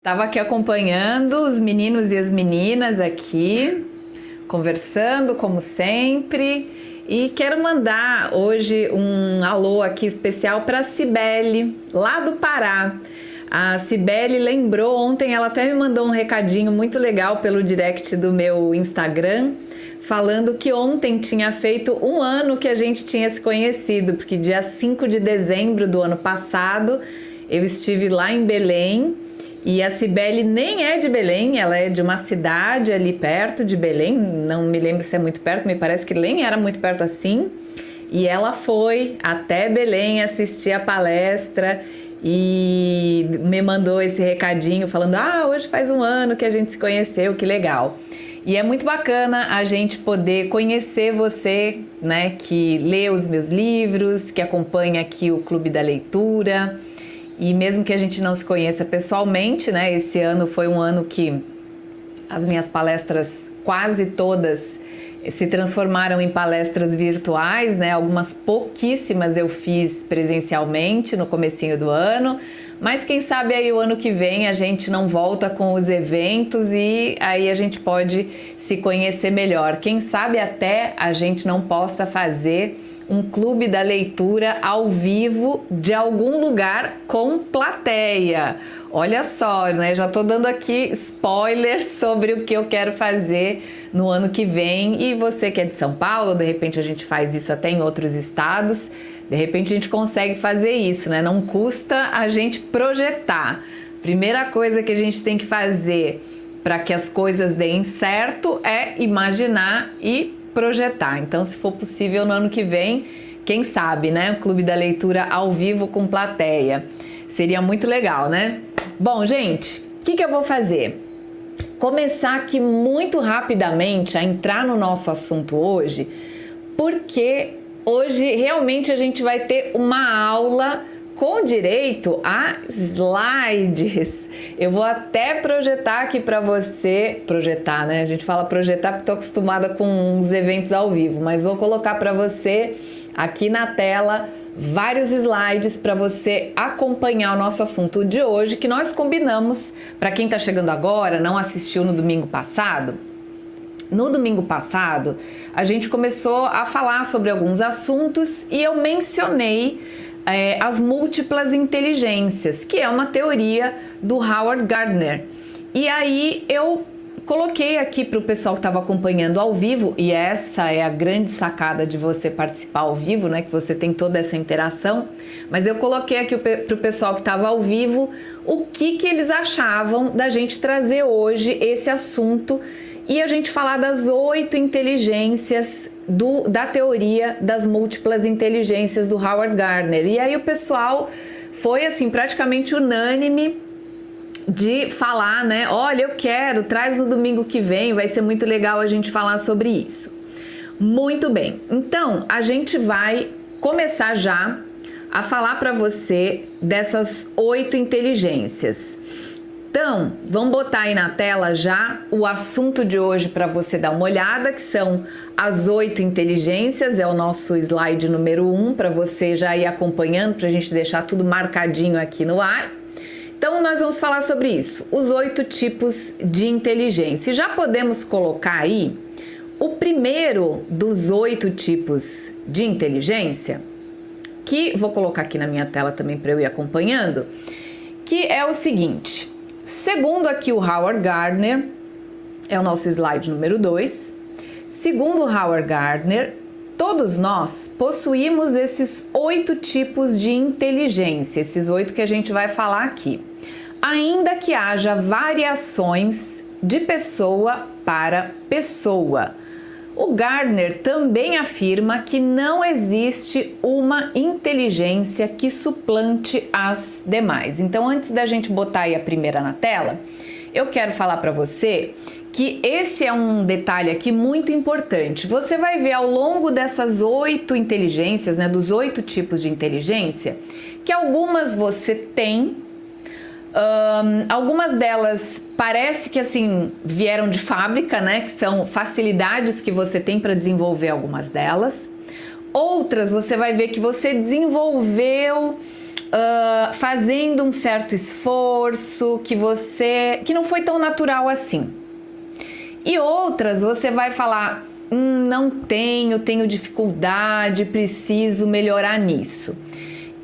Tava aqui acompanhando os meninos e as meninas aqui, conversando como sempre, e quero mandar hoje um alô aqui especial para a Cibele, lá do Pará. A Cibele lembrou ontem, ela até me mandou um recadinho muito legal pelo direct do meu Instagram, falando que ontem tinha feito um ano que a gente tinha se conhecido, porque dia 5 de dezembro do ano passado eu estive lá em Belém. E a Cibele nem é de Belém, ela é de uma cidade ali perto de Belém, não me lembro se é muito perto, me parece que nem era muito perto assim. E ela foi até Belém assistir a palestra e me mandou esse recadinho falando: hoje faz um ano que a gente se conheceu, que legal. E é muito bacana a gente poder conhecer você, né, que lê os meus livros, que acompanha aqui o Clube da Leitura. E mesmo que a gente não se conheça pessoalmente, né? Esse ano foi um ano que as minhas palestras quase todas se transformaram em palestras virtuais, né? Algumas pouquíssimas eu fiz presencialmente no comecinho do ano, mas quem sabe aí o ano que vem a gente não volta com os eventos e aí a gente pode se conhecer melhor. Quem sabe até a gente não possa fazer um clube da leitura ao vivo de algum lugar com plateia. Olha só, né? Já tô dando aqui spoilers sobre o que eu quero fazer no ano que vem. E você que é de São Paulo, de repente a gente faz isso até em outros estados. De repente a gente consegue fazer isso, né? Não custa a gente projetar. Primeira coisa que a gente tem que fazer para que as coisas deem certo é imaginar e projetar. Então, se for possível no ano que vem, quem sabe, né? O Clube da Leitura ao vivo com plateia. Seria muito legal, né? Bom, gente, o que eu vou fazer? Começar aqui muito rapidamente a entrar no nosso assunto hoje, porque hoje realmente a gente vai ter uma aula com direito a slides. Eu vou até projetar aqui para você, projetar, né? A gente fala projetar porque estou acostumada com uns eventos ao vivo, mas vou colocar para você aqui na tela vários slides para você acompanhar o nosso assunto de hoje, que nós combinamos. Para quem está chegando agora, não assistiu no domingo passado. No domingo passado, a gente começou a falar sobre alguns assuntos e eu mencionei as múltiplas inteligências, que é uma teoria do Howard Gardner. E aí eu coloquei aqui para o pessoal que estava acompanhando ao vivo, e essa é a grande sacada de você participar ao vivo, né? Que você tem toda essa interação. Mas eu coloquei aqui para o pessoal que estava ao vivo o que eles achavam da gente trazer hoje esse assunto e a gente falar das 8 inteligências da teoria das múltiplas inteligências do Howard Gardner. E aí o pessoal foi assim praticamente unânime de falar, né? Olha, eu quero, traz no domingo que vem, vai ser muito legal a gente falar sobre isso. Muito bem, então a gente vai começar já a falar para você dessas 8 inteligências. Então, vamos botar aí na tela já o assunto de hoje para você dar uma olhada, que são as 8 inteligências, é o nosso slide número 1, para você já ir acompanhando, para a gente deixar tudo marcadinho aqui no ar. Então, nós vamos falar sobre isso, os 8 tipos de inteligência. E já podemos colocar aí o primeiro dos 8 tipos de inteligência, que vou colocar aqui na minha tela também para eu ir acompanhando, que é o seguinte. Segundo aqui o Howard Gardner, é o nosso slide número 2, segundo o Howard Gardner, todos nós possuímos esses 8 tipos de inteligência, esses 8 que a gente vai falar aqui, ainda que haja variações de pessoa para pessoa. O Gardner também afirma que não existe uma inteligência que suplante as demais. Então, antes da gente botar aí a primeira na tela, eu quero falar para você que esse é um detalhe aqui muito importante. Você vai ver ao longo dessas 8 inteligências, né, dos 8 tipos de inteligência, que algumas você tem, algumas delas parece que assim vieram de fábrica, né? Que são facilidades que você tem para desenvolver algumas delas. Outras você vai ver que você desenvolveu fazendo um certo esforço que não foi tão natural assim. E outras você vai falar, não tenho dificuldade, preciso melhorar nisso.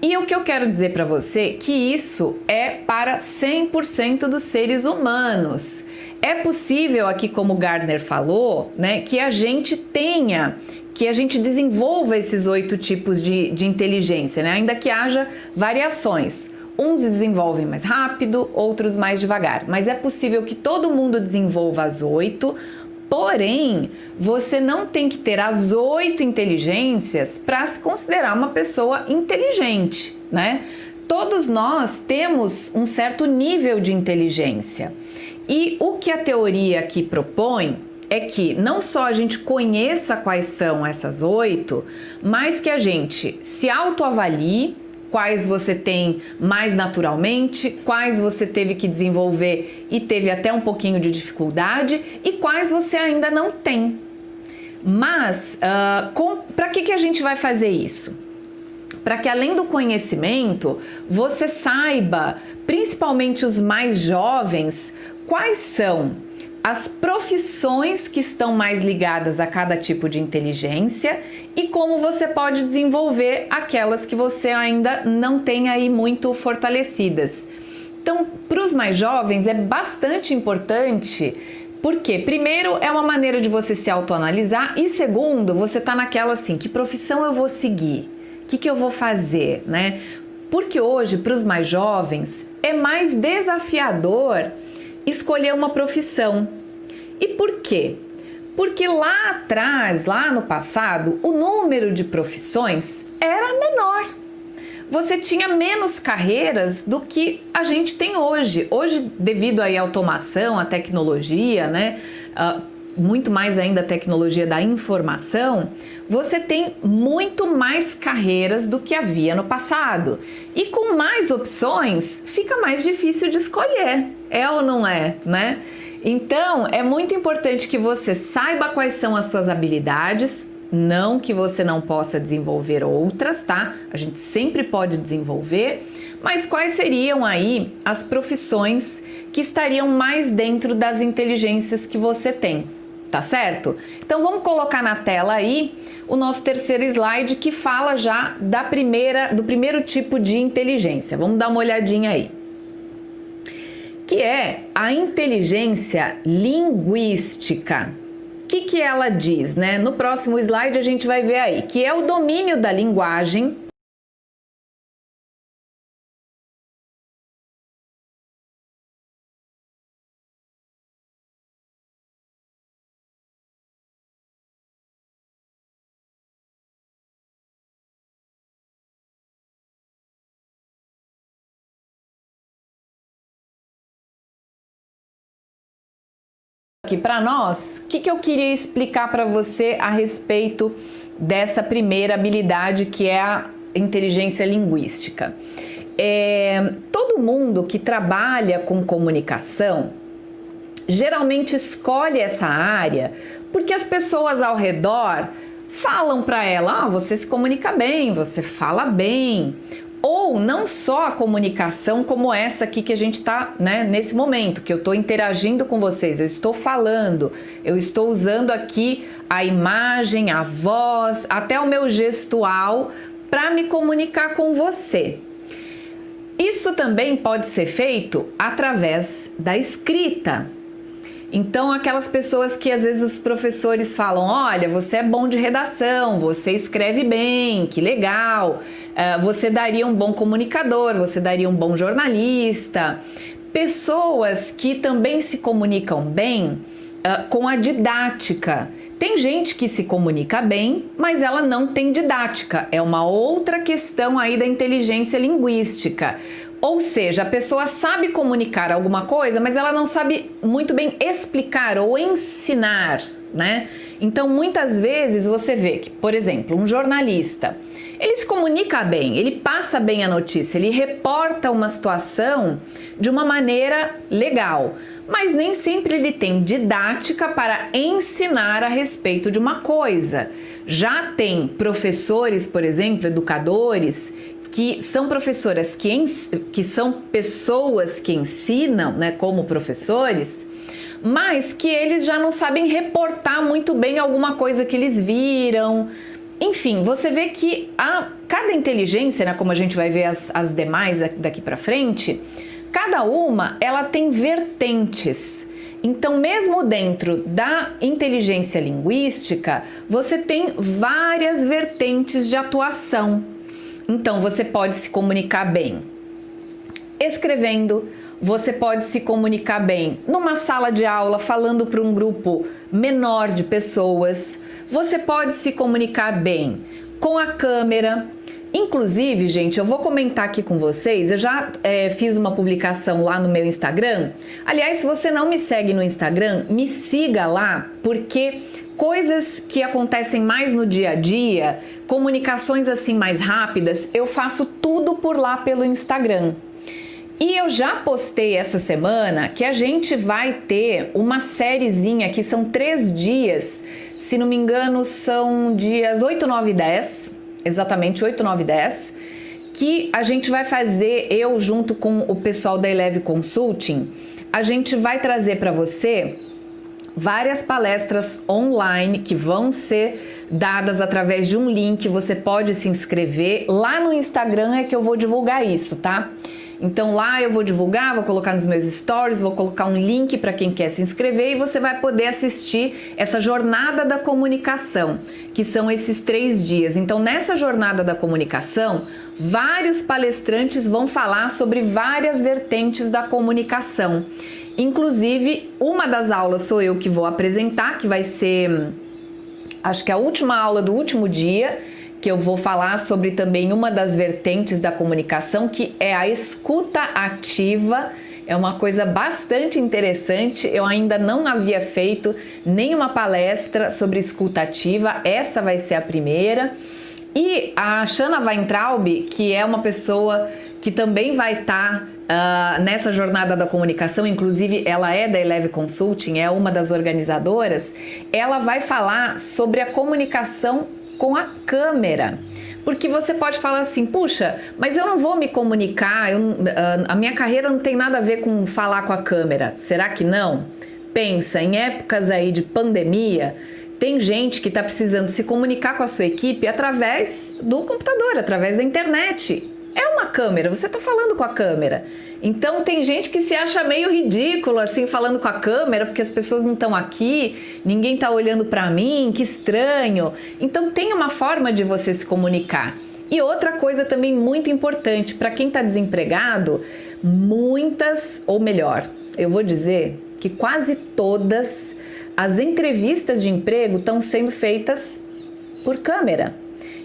E o que eu quero dizer para você é que isso é para 100% dos seres humanos. É possível aqui, como Gardner falou, né, que a gente desenvolva esses 8 tipos de inteligência, né, ainda que haja variações. Uns desenvolvem mais rápido, outros mais devagar, mas é possível que todo mundo desenvolva as 8. Porém, você não tem que ter as 8 inteligências para se considerar uma pessoa inteligente, né? Todos nós temos um certo nível de inteligência. E o que a teoria aqui propõe é que não só a gente conheça quais são essas 8, mas que a gente se autoavalie, quais você tem mais naturalmente, quais você teve que desenvolver e teve até um pouquinho de dificuldade e quais você ainda não tem. Mas para que a gente vai fazer isso? Para que além do conhecimento, você saiba, principalmente os mais jovens, quais são as profissões que estão mais ligadas a cada tipo de inteligência e como você pode desenvolver aquelas que você ainda não tem aí muito fortalecidas. Então, para os mais jovens é bastante importante, porque primeiro é uma maneira de você se autoanalisar e segundo, você está naquela assim, que profissão eu vou seguir? O que eu vou fazer, né? Porque hoje, para os mais jovens, é mais desafiador escolher uma profissão. E por quê? Porque lá atrás, lá no passado, o número de profissões era menor. Você tinha menos carreiras do que a gente tem hoje. Hoje, devido aí à automação, à tecnologia, né? Muito mais ainda a tecnologia da informação, você tem muito mais carreiras do que havia no passado. E com mais opções, fica mais difícil de escolher. É ou não é, né? Então, é muito importante que você saiba quais são as suas habilidades, não que você não possa desenvolver outras, tá? A gente sempre pode desenvolver, mas quais seriam aí as profissões que estariam mais dentro das inteligências que você tem, tá certo? Então, vamos colocar na tela aí o nosso terceiro slide que fala já do primeiro tipo de inteligência. Vamos dar uma olhadinha aí. Que é a inteligência linguística. O que ela diz, né? No próximo slide a gente vai ver aí, que é o domínio da linguagem, aqui para nós. O que eu queria explicar para você a respeito dessa primeira habilidade que é a inteligência linguística? Todo mundo que trabalha com comunicação geralmente escolhe essa área porque as pessoas ao redor falam para ela, você se comunica bem, você fala bem. Ou não só a comunicação como essa aqui que a gente está, né, nesse momento, que eu estou interagindo com vocês, eu estou falando, eu estou usando aqui a imagem, a voz, até o meu gestual para me comunicar com você. Isso também pode ser feito através da escrita. Então, aquelas pessoas que às vezes os professores falam, olha, você é bom de redação, você escreve bem, que legal, você daria um bom comunicador, você daria um bom jornalista. Pessoas que também se comunicam bem com a didática. Tem gente que se comunica bem, mas ela não tem didática. É uma outra questão aí da inteligência linguística. Ou seja, a pessoa sabe comunicar alguma coisa, mas ela não sabe muito bem explicar ou ensinar, né? Então, muitas vezes você vê que, por exemplo, um jornalista, Ele se comunica bem, ele passa bem a notícia, ele reporta uma situação de uma maneira legal, mas nem sempre ele tem didática para ensinar a respeito de uma coisa. Já tem professores, por exemplo, educadores, que são professoras que são pessoas que ensinam, né, como professores, mas que eles já não sabem reportar muito bem alguma coisa que eles viram. Enfim, você vê que cada inteligência, né, como a gente vai ver as demais daqui para frente, cada uma ela tem vertentes. Então, mesmo dentro da inteligência linguística, você tem várias vertentes de atuação. Então, você pode se comunicar bem escrevendo, você pode se comunicar bem numa sala de aula, falando para um grupo menor de pessoas, você pode se comunicar bem com a câmera. Inclusive, gente, eu vou comentar aqui com vocês, eu já fiz uma publicação lá no meu Instagram. Aliás, se você não me segue no Instagram, me siga lá, porque coisas que acontecem mais no dia a dia, comunicações assim mais rápidas, eu faço tudo por lá pelo Instagram. E eu já postei essa semana que a gente vai ter uma sériezinha que são 3 dias, se não me engano são dias 8, 9 e 10, exatamente 8, 9 e 10, que a gente vai fazer, eu junto com o pessoal da Eleve Consulting, a gente vai trazer para você várias palestras online que vão ser dadas através de um link, você pode se inscrever, lá no Instagram é que eu vou divulgar isso, tá? Então lá eu vou divulgar, vou colocar nos meus stories, vou colocar um link para quem quer se inscrever e você vai poder assistir essa jornada da comunicação, que são esses 3 dias. Então nessa jornada da comunicação, vários palestrantes vão falar sobre várias vertentes da comunicação. Inclusive, uma das aulas sou eu que vou apresentar, que vai ser, acho que a última aula do último dia, que eu vou falar sobre também uma das vertentes da comunicação, que é a escuta ativa. É uma coisa bastante interessante, eu ainda não havia feito nenhuma palestra sobre escuta ativa, essa vai ser a primeira. E a Shana Weintraub, que é uma pessoa que também vai estar nessa jornada da comunicação, inclusive ela é da Eleve Consulting, é uma das organizadoras, ela vai falar sobre a comunicação com a câmera. Porque você pode falar assim, puxa, mas eu não vou me comunicar, a minha carreira não tem nada a ver com falar com a câmera. Será que não? Pensa, em épocas aí de pandemia, tem gente que está precisando se comunicar com a sua equipe através do computador, através da internet. É uma câmera, você está falando com a câmera. Então tem gente que se acha meio ridículo assim falando com a câmera porque as pessoas não estão aqui, ninguém está olhando para mim, que estranho. Então tem uma forma de você se comunicar. E outra coisa também muito importante, para quem está desempregado, muitas, ou melhor, eu vou dizer que quase todas as entrevistas de emprego estão sendo feitas por câmera.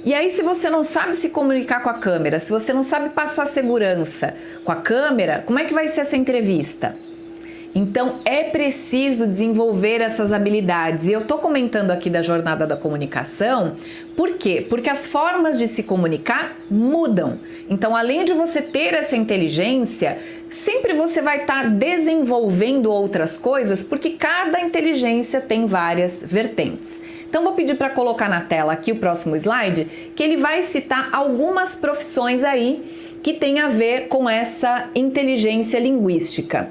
E aí, se você não sabe se comunicar com a câmera, se você não sabe passar segurança com a câmera, como é que vai ser essa entrevista? Então, é preciso desenvolver essas habilidades. E eu tô comentando aqui da jornada da comunicação, por quê? Porque as formas de se comunicar mudam. Então, além de você ter essa inteligência, sempre você vai estar desenvolvendo outras coisas, porque cada inteligência tem várias vertentes. Então vou pedir para colocar na tela aqui o próximo slide, que ele vai citar algumas profissões aí que tem a ver com essa inteligência linguística,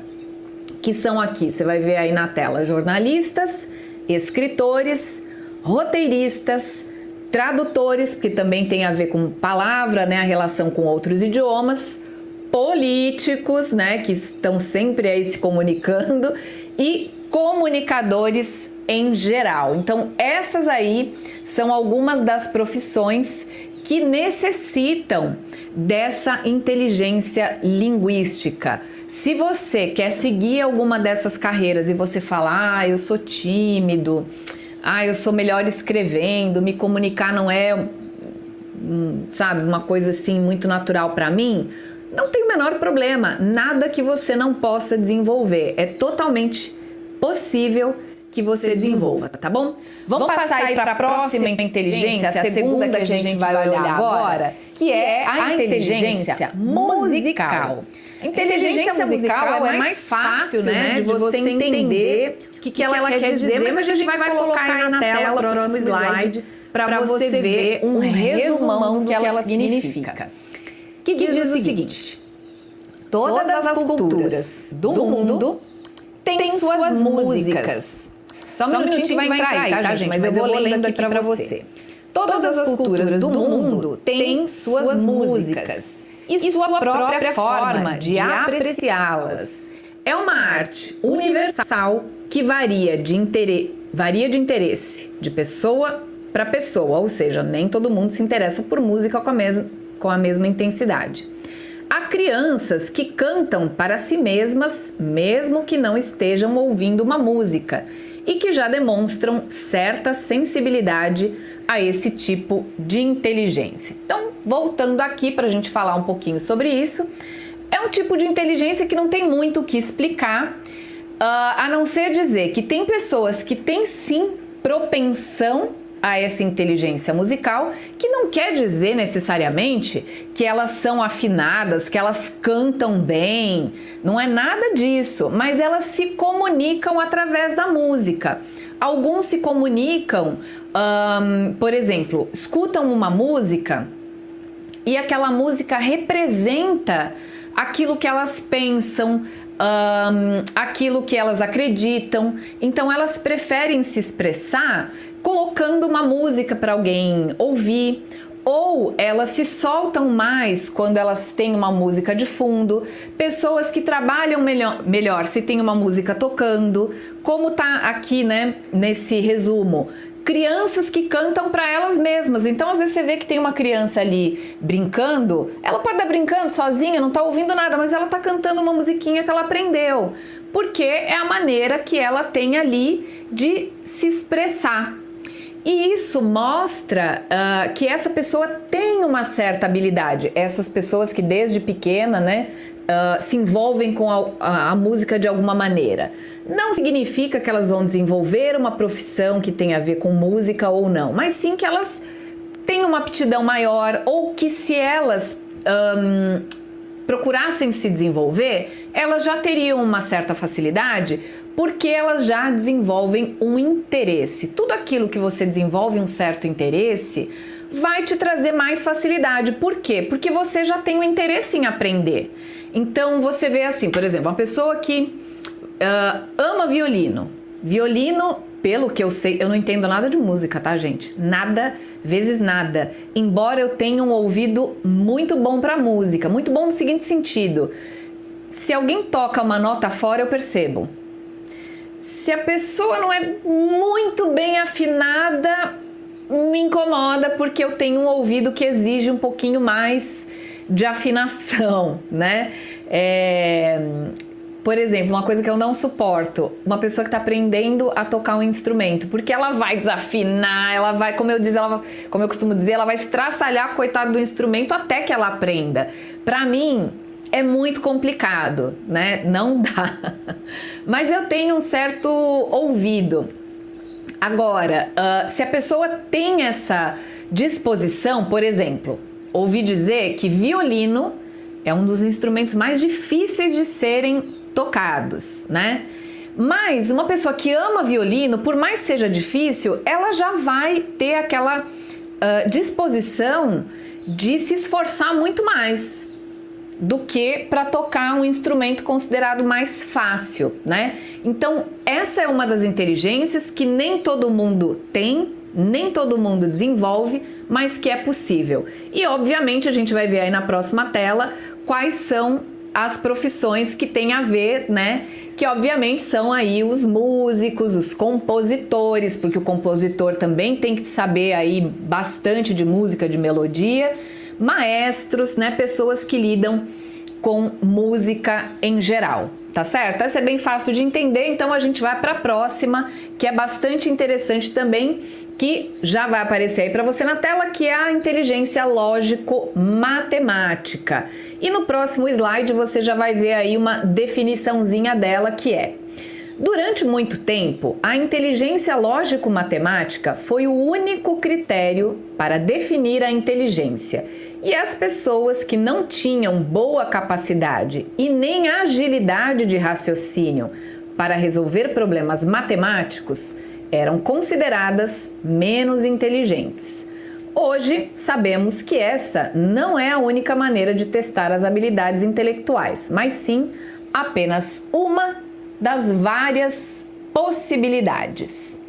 que são aqui, você vai ver aí na tela, jornalistas, escritores, roteiristas, tradutores, porque também tem a ver com palavra, né, a relação com outros idiomas, políticos, né, que estão sempre aí se comunicando, e comunicadores em geral. Então, essas aí são algumas das profissões que necessitam dessa inteligência linguística. Se você quer seguir alguma dessas carreiras e você fala, eu sou tímido, eu sou melhor escrevendo, me comunicar não é, sabe, uma coisa assim muito natural para mim, não tem o menor problema, nada que você não possa desenvolver. É totalmente possível que você desenvolva, tá bom? Vamos passar aí para a próxima inteligência, a segunda que a gente vai olhar agora, que é a inteligência musical. A inteligência musical é mais fácil, né, de você entender o que ela quer dizer, mas a gente vai colocar aí na tela, próximo slide, para você ver um resumão do que ela significa. Que diz o seguinte: todas as culturas do mundo têm suas músicas. Só um minutinho que vai entrar aí, tá, gente? Mas eu vou lendo aqui para você. Todas as culturas do mundo têm suas músicas e sua própria forma de apreciá-las. É uma arte universal que varia de interesse de pessoa para pessoa, ou seja, nem todo mundo se interessa por música com a mesma intensidade. Há crianças que cantam para si mesmas, mesmo que não estejam ouvindo uma música, e que já demonstram certa sensibilidade a esse tipo de inteligência. Então, voltando aqui para a gente falar um pouquinho sobre isso, é um tipo de inteligência que não tem muito o que explicar, a não ser dizer que tem pessoas que têm sim propensão a essa inteligência musical, que não quer dizer necessariamente que elas são afinadas, que elas cantam bem, não é nada disso, mas elas se comunicam através da música. Alguns se comunicam, por exemplo, escutam uma música e aquela música representa aquilo que elas pensam, aquilo que elas acreditam, então elas preferem se expressar colocando uma música para alguém ouvir, ou elas se soltam mais quando elas têm uma música de fundo. Pessoas que trabalham melhor se tem uma música tocando, como tá aqui, né, nesse resumo. Crianças que cantam para elas mesmas. Então, às vezes você vê que tem uma criança ali brincando, ela pode estar brincando sozinha, não está ouvindo nada, mas ela está cantando uma musiquinha que ela aprendeu, porque é a maneira que ela tem ali de se expressar. E isso mostra que essa pessoa tem uma certa habilidade. Essas pessoas que desde pequena, né, se envolvem com a música de alguma maneira. Não significa que elas vão desenvolver uma profissão que tem a ver com música ou não, mas sim que elas têm uma aptidão maior, ou que se elas procurassem se desenvolver, elas já teriam uma certa facilidade, porque elas já desenvolvem um interesse. Tudo aquilo que você desenvolve um certo interesse vai te trazer mais facilidade. Por quê? Porque você já tem um interesse em aprender. Então você vê assim, por exemplo, uma pessoa que ama violino. Violino, pelo que eu sei, eu não entendo nada de música, tá, gente? Nada, vezes nada. Embora eu tenha um ouvido muito bom para música, muito bom no seguinte sentido: se alguém toca uma nota fora, eu percebo. Se a pessoa não é muito bem afinada, me incomoda, porque eu tenho um ouvido que exige um pouquinho mais de afinação, né? Por exemplo, uma coisa que eu não suporto, uma pessoa que está aprendendo a tocar um instrumento, porque ela vai desafinar, ela vai, como eu costumo dizer, ela vai estraçalhar, coitado do instrumento, até que ela aprenda. Para mim, é muito complicado, né? Não dá. Mas eu tenho um certo ouvido. Agora, se a pessoa tem essa disposição, por exemplo, ouvi dizer que violino é um dos instrumentos mais difíceis de serem tocados, né? Mas uma pessoa que ama violino, por mais que seja difícil, ela já vai ter aquela disposição de se esforçar muito mais do que para tocar um instrumento considerado mais fácil, né? Então, essa é uma das inteligências que nem todo mundo tem, nem todo mundo desenvolve, mas que é possível. E, obviamente, a gente vai ver aí na próxima tela quais são as profissões que têm a ver, né? Que, obviamente, são aí os músicos, os compositores, porque o compositor também tem que saber aí bastante de música, de melodia, maestros, né, pessoas que lidam com música em geral, tá certo? Essa é bem fácil de entender, então a gente vai para a próxima, que é bastante interessante também, que já vai aparecer aí para você na tela, que é a inteligência lógico-matemática. E no próximo slide você já vai ver aí uma definiçãozinha dela, que é: Durante muito tempo, a inteligência lógico-matemática foi o único critério para definir a inteligência. E as pessoas que não tinham boa capacidade e nem agilidade de raciocínio para resolver problemas matemáticos eram consideradas menos inteligentes. Hoje, sabemos que essa não é a única maneira de testar as habilidades intelectuais, mas sim apenas uma das várias possibilidades.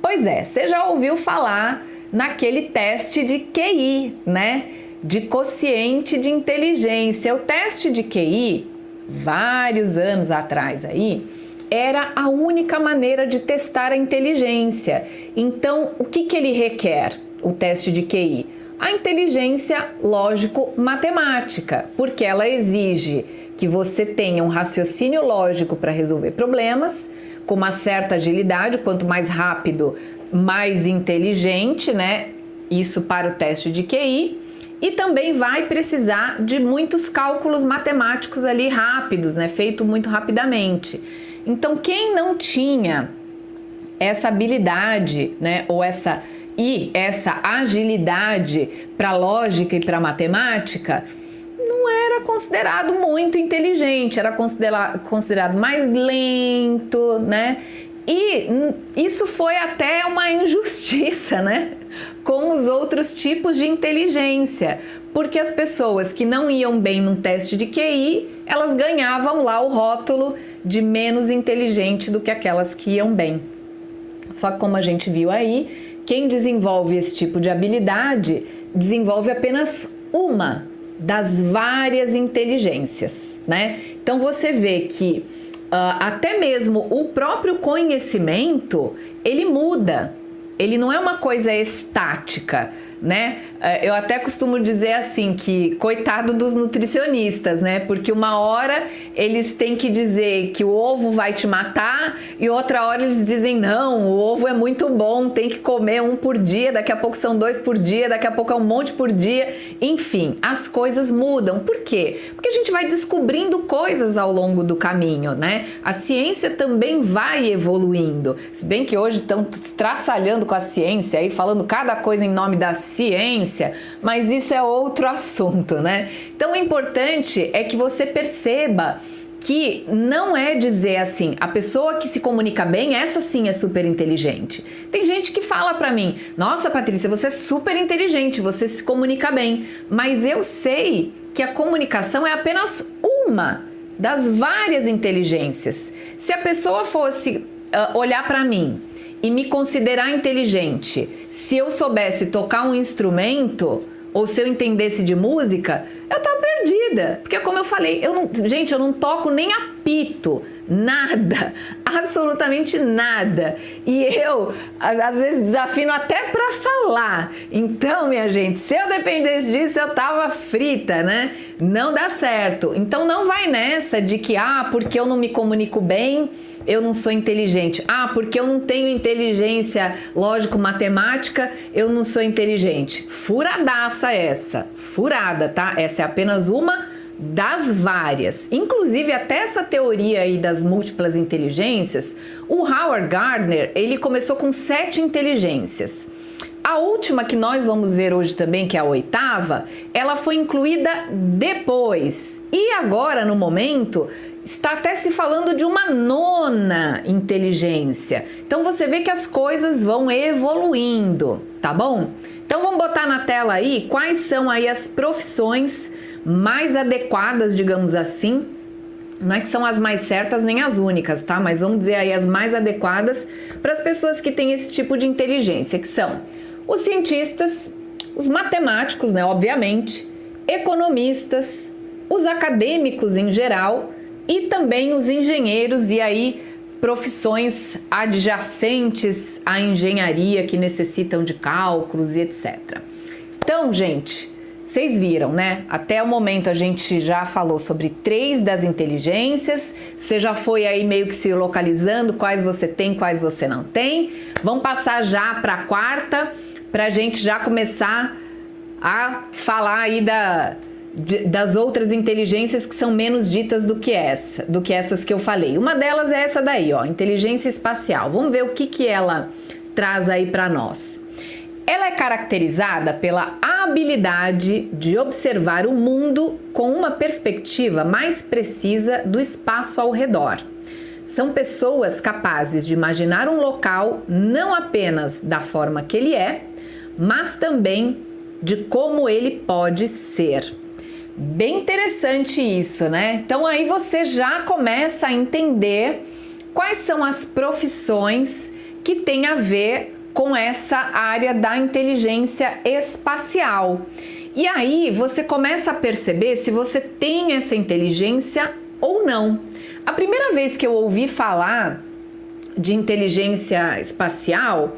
Pois é, você já ouviu falar naquele teste de QI, né? De quociente de inteligência. O teste de QI, vários anos atrás aí, era a única maneira de testar a inteligência. Então, o que ele requer, o teste de QI? A inteligência lógico-matemática, porque ela exige que você tenha um raciocínio lógico para resolver problemas, com uma certa agilidade, quanto mais rápido, mais inteligente, né? Isso para o teste de QI. E também vai precisar de muitos cálculos matemáticos ali rápidos, né? Feito muito rapidamente. Então, quem não tinha essa habilidade, né? Ou essa agilidade para lógica e para matemática, não era considerado muito inteligente, era considerado mais lento, né? E isso foi até uma injustiça, né? Com os outros tipos de inteligência, porque as pessoas que não iam bem num teste de QI, elas ganhavam lá o rótulo de menos inteligente do que aquelas que iam bem. Só que como a gente viu aí, quem desenvolve esse tipo de habilidade desenvolve apenas uma das várias inteligências, né? Então você vê que até mesmo o próprio conhecimento, ele muda, ele não é uma coisa estática, né? Eu até costumo dizer assim que coitado dos nutricionistas, né? Porque uma hora eles têm que dizer que o ovo vai te matar e outra hora eles dizem não, o ovo é muito bom, tem que comer um por dia, daqui a pouco são 2 por dia, daqui a pouco é um monte por dia. Enfim, as coisas mudam. Por quê? Porque a gente vai descobrindo coisas ao longo do caminho, né? A ciência também vai evoluindo. Se bem que hoje estão estraçalhando com a ciência aí, falando cada coisa em nome da ciência, mas isso é outro assunto, né? Então o importante é que você perceba que não é dizer assim, a pessoa que se comunica bem, essa sim é super inteligente. Tem gente que fala pra mim, nossa Patrícia, você é super inteligente, você se comunica bem, mas eu sei que a comunicação é apenas uma das várias inteligências. Se a pessoa fosse olhar pra mim e me considerar inteligente, se eu soubesse tocar um instrumento ou se eu entendesse de música, eu tava perdida. Porque como eu falei, eu não toco nem apito, nada, absolutamente nada. E eu, às vezes, desafino até para falar. Então, minha gente, se eu dependesse disso, eu tava frita, né? Não dá certo. Então, não vai nessa de que, porque eu não me comunico bem, eu não sou inteligente. Porque eu não tenho inteligência lógico-matemática, eu não sou inteligente. Furadaça essa. Furada, tá? Essa é apenas uma das várias. Inclusive, até essa teoria aí das múltiplas inteligências, o Howard Gardner, ele começou com 7 inteligências. A última que nós vamos ver hoje também, que é a 8ª, ela foi incluída depois. E agora, no momento, está até se falando de uma 9ª inteligência. Então você vê que as coisas vão evoluindo, tá bom? Então vamos botar na tela aí quais são aí as profissões mais adequadas, digamos assim. Não é que são as mais certas nem as únicas, tá? Mas vamos dizer aí as mais adequadas para as pessoas que têm esse tipo de inteligência, que são os cientistas, os matemáticos, né, obviamente, economistas, os acadêmicos em geral e também os engenheiros e aí profissões adjacentes à engenharia que necessitam de cálculos e etc. Então, gente, vocês viram, né? Até o momento a gente já falou sobre 3 das inteligências, você já foi aí meio que se localizando quais você tem, quais você não tem. Vamos passar já para a 4ª, para a gente já começar a falar aí das outras inteligências que são menos ditas do que essas que eu falei. Uma delas é essa daí, ó, inteligência espacial. Vamos ver o que ela traz aí para nós. Ela é caracterizada pela habilidade de observar o mundo com uma perspectiva mais precisa do espaço ao redor. São pessoas capazes de imaginar um local não apenas da forma que ele é, mas também de como ele pode ser. Bem interessante isso, né? Então aí você já começa a entender quais são as profissões que têm a ver com essa área da inteligência espacial. E aí você começa a perceber se você tem essa inteligência ou não. A primeira vez que eu ouvi falar de inteligência espacial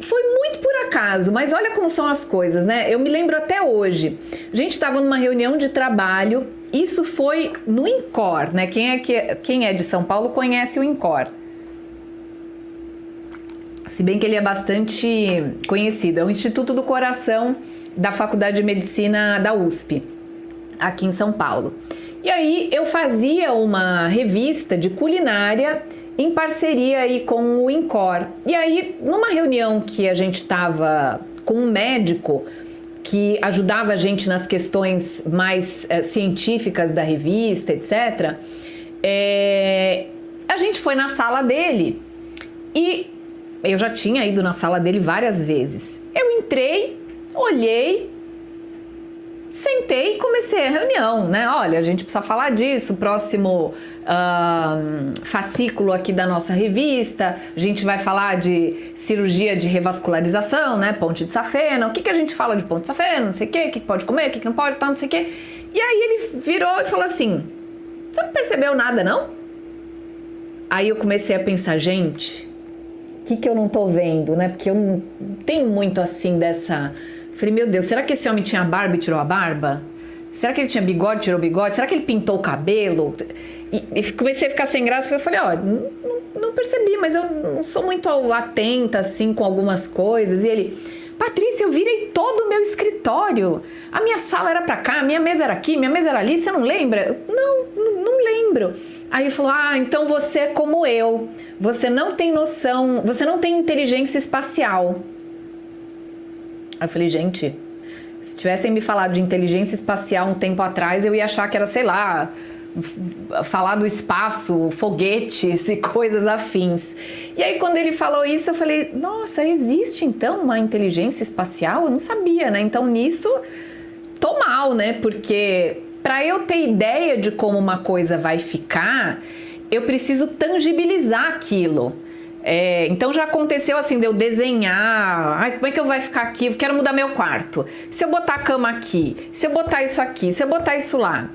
foi muito por acaso, mas olha como são as coisas, né? Eu me lembro até hoje. A gente estava numa reunião de trabalho, isso foi no INCOR, né? Quem é de São Paulo conhece o INCOR. Se bem que ele é bastante conhecido, é o Instituto do Coração da Faculdade de Medicina da USP, aqui em São Paulo. E aí eu fazia uma revista de culinária em parceria aí com o INCOR. E aí, numa reunião que a gente estava com um médico que ajudava a gente nas questões mais científicas da revista, etc., a gente foi na sala dele e eu já tinha ido na sala dele várias vezes. Eu entrei, olhei, sentei e comecei a reunião, né? Olha, a gente precisa falar disso, próximo fascículo aqui da nossa revista, a gente vai falar de cirurgia de revascularização, né? Ponte de safena, o que a gente fala de ponte de safena, não sei o que pode comer, o que não pode, não sei o que. E aí ele virou e falou assim, você não percebeu nada, não? Aí eu comecei a pensar, gente, o que eu não tô vendo, né? Porque eu não tenho muito assim dessa... Falei, meu Deus, será que esse homem tinha barba e tirou a barba? Será que ele tinha bigode e tirou o bigode? Será que ele pintou o cabelo? E comecei a ficar sem graça, porque eu falei, ó, não percebi, mas eu não sou muito atenta, assim, com algumas coisas. E ele, Patrícia, eu virei todo o meu escritório. A minha sala era pra cá, a minha mesa era aqui, minha mesa era ali, você não lembra? Não lembro. Aí ele falou, então você é como eu. Você não tem noção, você não tem inteligência espacial. Aí eu falei, gente, se tivessem me falado de inteligência espacial um tempo atrás, eu ia achar que era, sei lá, falar do espaço, foguetes e coisas afins. E aí quando ele falou isso, eu falei, nossa, existe então uma inteligência espacial? Eu não sabia, né? Então nisso, tô mal, né? Porque para eu ter ideia de como uma coisa vai ficar, eu preciso tangibilizar aquilo. Então já aconteceu assim de eu desenhar, como é que eu vai ficar aqui? Eu quero mudar meu quarto. Se eu botar a cama aqui, se eu botar isso aqui, se eu botar isso lá.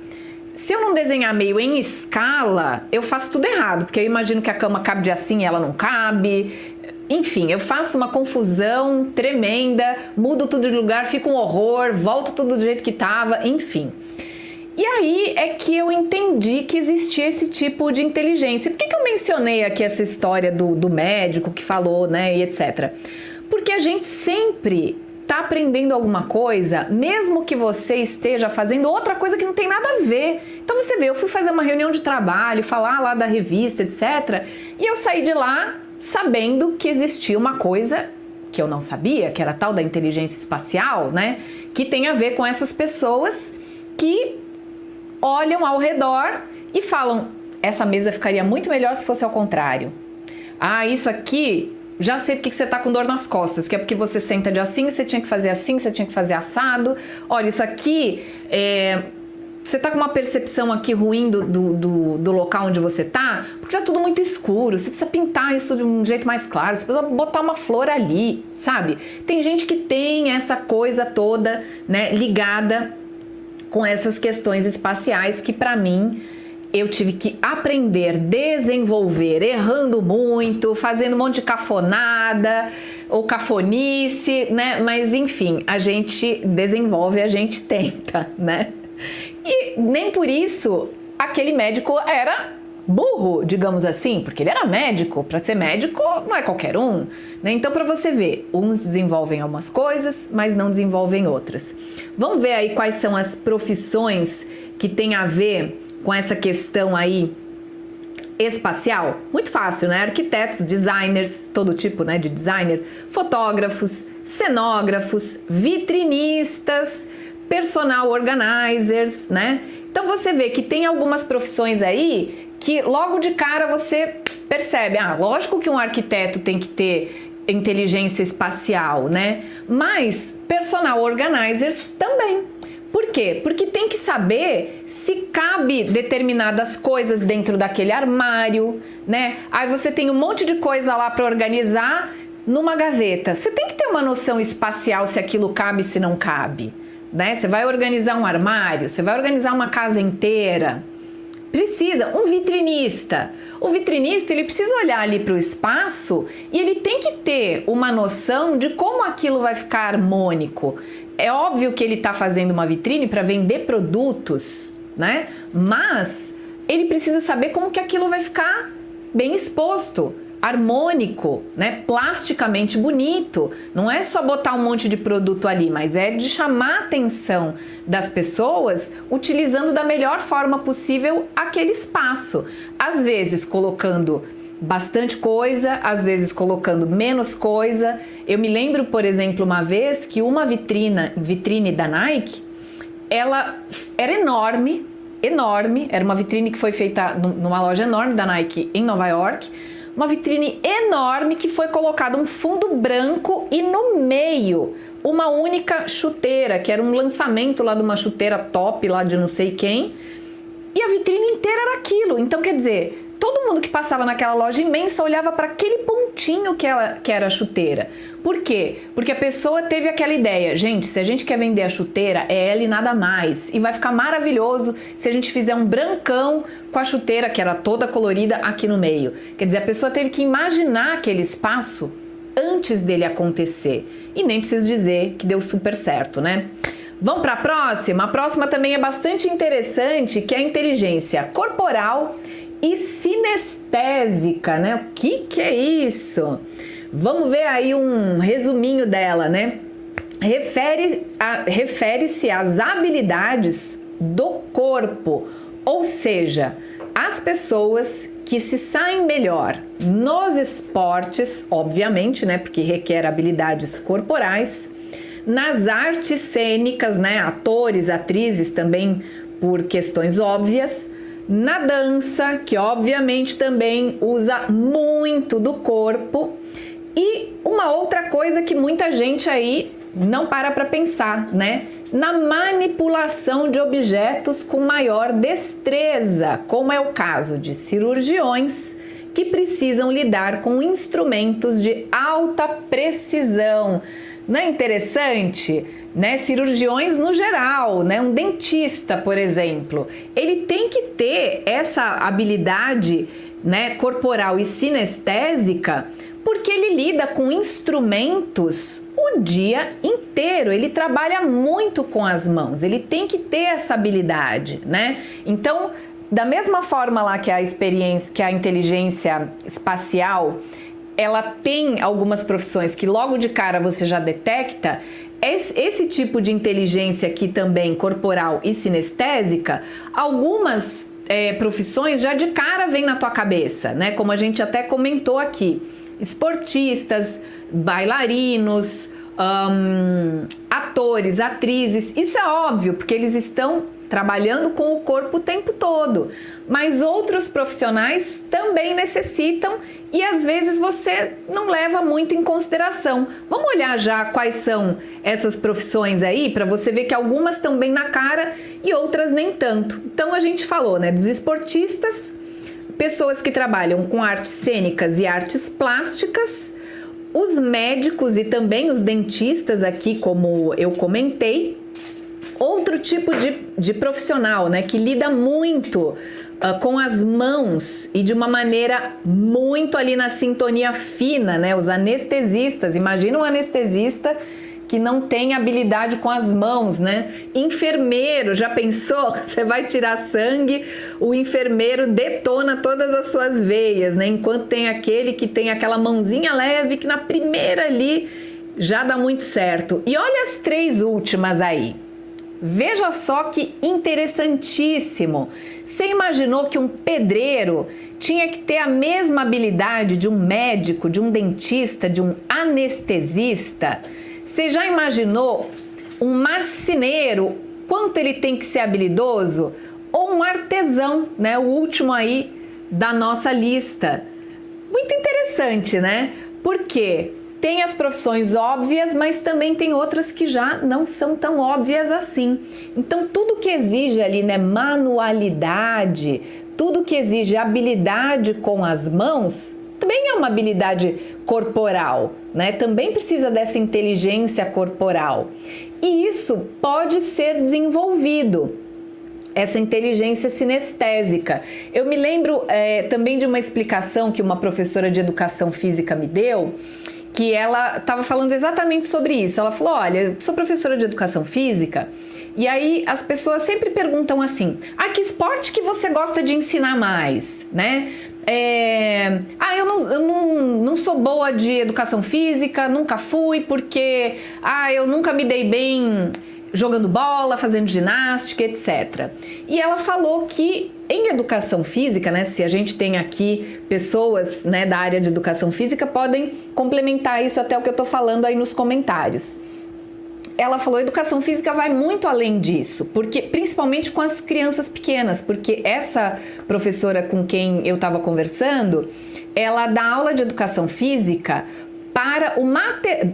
Se eu não desenhar meio em escala, eu faço tudo errado, porque eu imagino que a cama cabe de assim e ela não cabe. Enfim, eu faço uma confusão tremenda, mudo tudo de lugar, fica um horror, volto tudo do jeito que estava, enfim. E aí é que eu entendi que existia esse tipo de inteligência. Por que eu mencionei aqui essa história do médico que falou, né, e etc? Porque a gente sempre tá aprendendo alguma coisa, mesmo que você esteja fazendo outra coisa que não tem nada a ver. Então você vê, eu fui fazer uma reunião de trabalho, falar lá da revista, etc. E eu saí de lá sabendo que existia uma coisa que eu não sabia, que era a tal da inteligência espacial, né? Que tem a ver com essas pessoas que olham ao redor e falam, essa mesa ficaria muito melhor se fosse ao contrário. Isso aqui, já sei porque que você tá com dor nas costas, que é porque você senta de assim, você tinha que fazer assim, você tinha que fazer assado. Olha, isso aqui, você tá com uma percepção aqui ruim do local onde você tá, porque tá tudo muito escuro, você precisa pintar isso de um jeito mais claro, você precisa botar uma flor ali, sabe? Tem gente que tem essa coisa toda, né, ligada com essas questões espaciais que para mim eu tive que aprender, desenvolver, errando muito, fazendo um monte de cafonada ou cafonice, né? Mas enfim, a gente desenvolve, a gente tenta, né? E nem por isso aquele médico era burro, digamos assim, porque ele era médico. Para ser médico não é qualquer um, né? Então, para você ver, uns desenvolvem algumas coisas, mas não desenvolvem outras. Vamos ver aí quais são as profissões que tem a ver com essa questão aí espacial? Muito fácil, né? Arquitetos, designers, todo tipo, né, de designer, fotógrafos, cenógrafos, vitrinistas, personal organizers, né? Então você vê que tem algumas profissões aí que logo de cara você percebe, lógico que um arquiteto tem que ter inteligência espacial, né? Mas personal organizers também. Por quê? Porque tem que saber se cabe determinadas coisas dentro daquele armário, né? Aí você tem um monte de coisa lá para organizar numa gaveta. Você tem que ter uma noção espacial se aquilo cabe, se não cabe, né? Você vai organizar um armário, você vai organizar uma casa inteira. Precisa, um vitrinista. O vitrinista, ele precisa olhar ali para o espaço e ele tem que ter uma noção de como aquilo vai ficar harmônico. É óbvio que ele está fazendo uma vitrine para vender produtos, né? Mas ele precisa saber como que aquilo vai ficar bem exposto, harmônico, né? Plasticamente bonito. Não é só botar um monte de produto ali, mas é de chamar a atenção das pessoas utilizando da melhor forma possível aquele espaço. Às vezes colocando bastante coisa, às vezes colocando menos coisa. Eu me lembro, por exemplo, uma vez que uma vitrine da Nike, ela era enorme, era uma vitrine que foi feita numa loja enorme da Nike em Nova York, uma vitrine enorme que foi colocado um fundo branco e no meio uma única chuteira, que era um lançamento lá de uma chuteira top lá de não sei quem, e a vitrine inteira era aquilo. Então, quer dizer, todo mundo que passava naquela loja imensa olhava para aquele pontinho que era a chuteira. Por quê? Porque a pessoa teve aquela ideia, gente, se a gente quer vender a chuteira, é ela e nada mais. E vai ficar maravilhoso se a gente fizer um brancão com a chuteira, que era toda colorida, aqui no meio. Quer dizer, a pessoa teve que imaginar aquele espaço antes dele acontecer. E nem preciso dizer que deu super certo, né? Vamos para a próxima? A próxima também é bastante interessante, que é a inteligência corporal e sinestésica, né? O que é isso? Vamos ver aí um resuminho dela, né? Refere-se às habilidades do corpo, ou seja, as pessoas que se saem melhor nos esportes, obviamente, né? Porque requer habilidades corporais, nas artes cênicas, né? Atores, atrizes também por questões óbvias, na dança, que obviamente também usa muito do corpo, e uma outra coisa que muita gente aí não para pensar, né? Na manipulação de objetos com maior destreza, como é o caso de cirurgiões que precisam lidar com instrumentos de alta precisão. Não é interessante? Né? Cirurgiões no geral, né? Um dentista, por exemplo, ele tem que ter essa habilidade, né, corporal e sinestésica, porque ele lida com instrumentos o dia inteiro, ele trabalha muito com as mãos, ele tem que ter essa habilidade, né? Então, da mesma forma lá que a experiência, que a inteligência espacial, ela tem algumas profissões que logo de cara você já detecta, esse tipo de inteligência aqui também corporal e sinestésica, algumas profissões já de cara vem na tua cabeça, né? Como a gente até comentou aqui, esportistas, bailarinos, atores, atrizes, isso é óbvio, porque eles estão trabalhando com o corpo o tempo todo, mas outros profissionais também necessitam e às vezes você não leva muito em consideração. Vamos olhar já quais são essas profissões aí, para você ver que algumas estão bem na cara e outras nem tanto. Então a gente falou, né, dos esportistas, pessoas que trabalham com artes cênicas e artes plásticas, os médicos e também os dentistas aqui, como eu comentei. Outro tipo de profissional, né, que lida muito com as mãos e de uma maneira muito ali na sintonia fina, né, os anestesistas. Imagina um anestesista que não têm habilidade com as mãos, né? Enfermeiro, já pensou? Você vai tirar sangue, o enfermeiro detona todas as suas veias, né? Enquanto tem aquele que tem aquela mãozinha leve que na primeira ali já dá muito certo. E olha as 3 últimas aí. Veja só que interessantíssimo. Você imaginou que um pedreiro tinha que ter a mesma habilidade de um médico, de um dentista, de um anestesista? Você já imaginou um marceneiro, quanto ele tem que ser habilidoso? Ou um artesão, né? O último aí da nossa lista. Muito interessante, né? Por quê? Tem as profissões óbvias, mas também tem outras que já não são tão óbvias assim. Então, tudo que exige ali, né, manualidade, tudo que exige habilidade com as mãos, também é uma habilidade corporal, né? Também precisa dessa inteligência corporal. E isso pode ser desenvolvido, essa inteligência sinestésica. Eu me lembro também de uma explicação que uma professora de educação física me deu, que ela estava falando exatamente sobre isso. Ela falou, olha, eu sou professora de educação física, e aí as pessoas sempre perguntam assim, que esporte que você gosta de ensinar mais, né? Eu não sou boa de educação física, nunca fui, porque eu nunca me dei bem jogando bola, fazendo ginástica, etc. E ela falou que em educação física, né, se a gente tem aqui pessoas, né, da área de educação física, podem complementar isso até o que eu estou falando aí nos comentários. Ela falou, educação física vai muito além disso, porque principalmente com as crianças pequenas, porque essa professora com quem eu estava conversando, ela dá aula de educação física para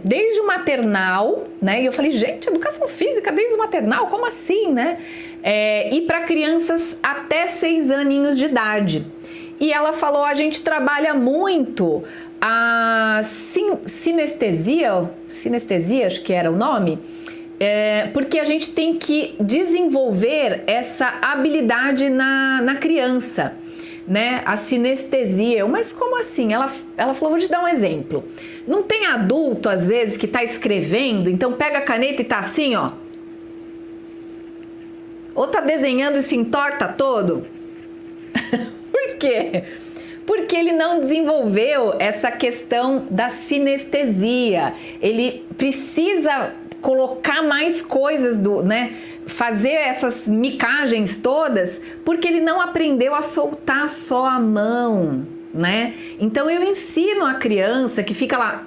desde o maternal, né? E eu falei, gente, educação física desde o maternal? Como assim, né? E para crianças até 6 aninhos de idade. E ela falou, a gente trabalha muito a sinestesia, acho que era o nome, porque a gente tem que desenvolver essa habilidade na criança, né? A sinestesia. Mas como assim? Ela falou, vou te dar um exemplo. Não tem adulto, às vezes, que tá escrevendo, então pega a caneta e tá assim, ó. Ou tá desenhando e se entorta todo? Por quê? Porque ele não desenvolveu essa questão da sinestesia. Ele precisa colocar mais coisas né? Fazer essas micagens todas, porque ele não aprendeu a soltar só a mão, né? Então eu ensino a criança que fica lá